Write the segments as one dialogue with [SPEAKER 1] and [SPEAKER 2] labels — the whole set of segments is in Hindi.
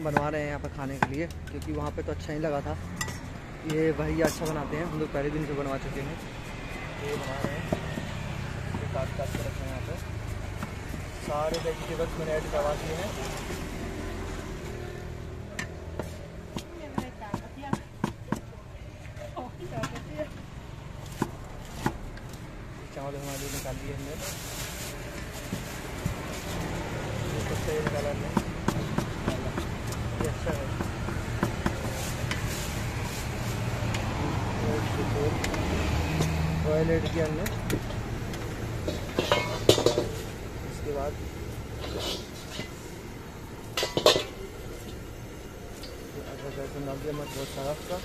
[SPEAKER 1] बनवा रहे हैं यहाँ पर खाने के लिए, क्योंकि वहाँ पे तो अच्छा ही लगा था। ये भैया अच्छा बनाते हैं, हम लोग पहले दिन से बनवा चुके हैं। तो ये बना रहे हैं, ये काट के रखे हैं यहाँ पे। सारे वेजिटेबल्स मैंने ऐड करवा दिए हैं। चावल हमारे लिए निकाल दिए हमने, ये निकाला हमने, ये अच्छा है। ऑयल ऐड किया हमने, इसके बाद नमक बहुत सारा उसका,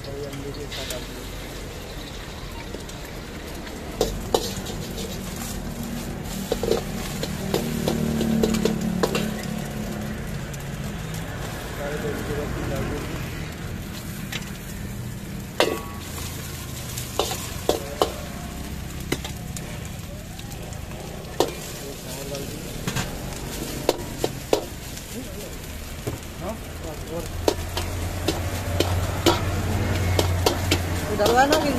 [SPEAKER 1] और ये अंडे के साथ डाल दिए। सारे वेजिटेबल्स डाल दिए, डलवा ना कि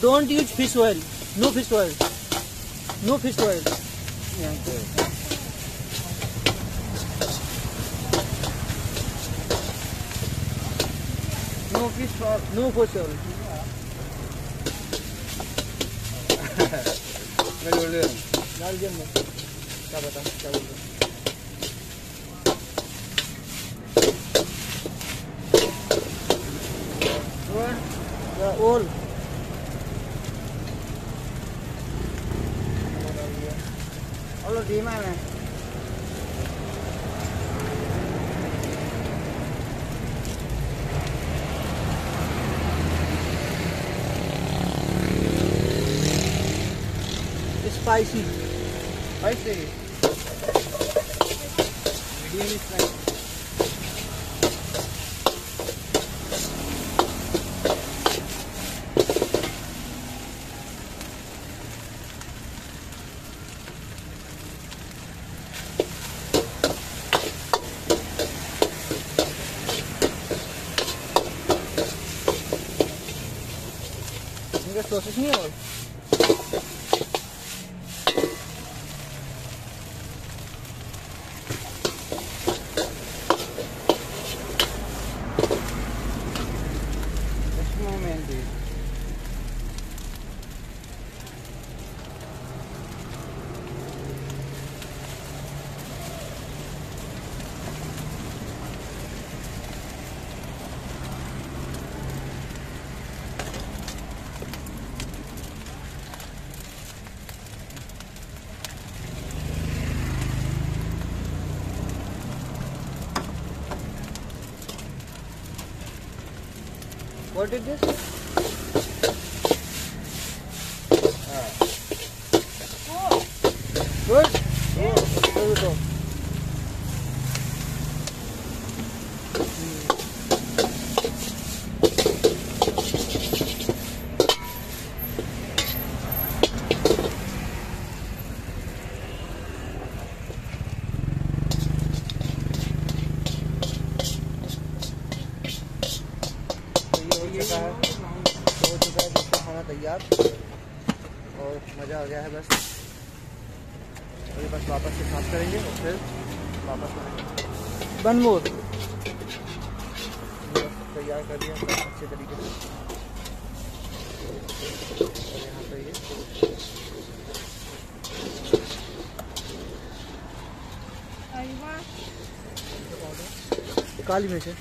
[SPEAKER 1] don't use fish oil, no fish oil, no fish oil, no fish, no fish oil. डाल दिया मैं, क्या बता क्या बोल रहे ओल और धीमा है। Spicy spicy medium spicy. Process नहीं है What is this? Good? Yeah. Good. हो चुका है दोस्तों खाना तैयार, और मज़ा आ गया है बस। अभी बस वापस से साफ करेंगे और फिर वापस आएंगे। वन मोर तैयार कर दिया अच्छे तरीके से। और यहाँ पे ये काली मिर्च है।